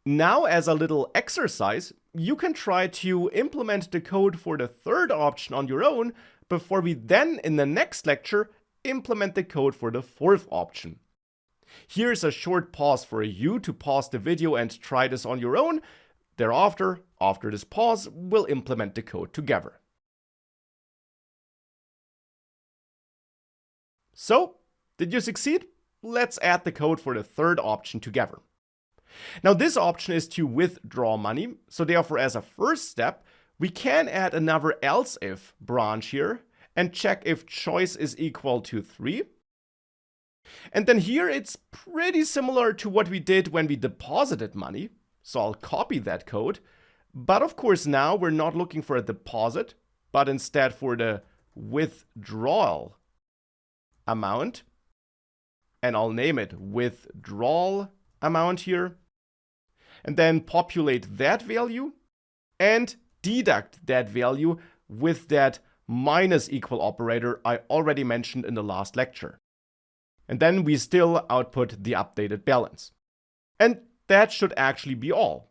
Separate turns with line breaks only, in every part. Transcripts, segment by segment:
Now, as a little exercise, you can try to implement the code for the third option on your own before we then, in the next lecture, implement the code for the fourth option. Here's a short pause for you to pause the video and try this on your own. Thereafter, after this pause, we'll implement the code together. So, did you succeed? Let's add the code for the third option together. Now, this option is to withdraw money, so therefore as a first step, we can add another else if branch here and check if choice is equal to 3. And then here it's pretty similar to what we did when we deposited money, so I'll copy that code. But of course now we're not looking for a deposit, but instead for the withdrawal amount. And I'll name it withdrawal amount here. And then populate that value and deduct that value with that minus equal operator I already mentioned in the last lecture. And then we still output the updated balance. And that should actually be all.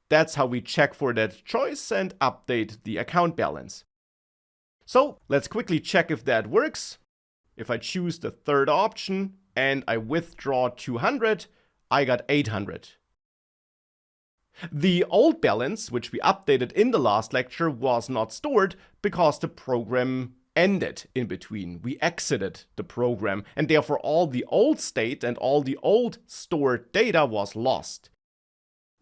That's how we check for that choice and update the account balance. So let's quickly check if that works. If I choose the third option and I withdraw 200, I got 800. The old balance, which we updated in the last lecture, was not stored because the program ended in between. We exited the program, and therefore all the old state and all the old stored data was lost.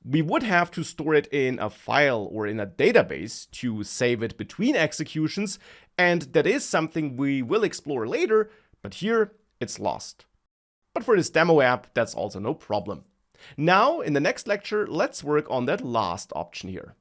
We would have to store it in a file or in a database to save it between executions, and that is something we will explore later, but here it's lost. But for this demo app, that's also no problem. Now, in the next lecture, let's work on that last option here.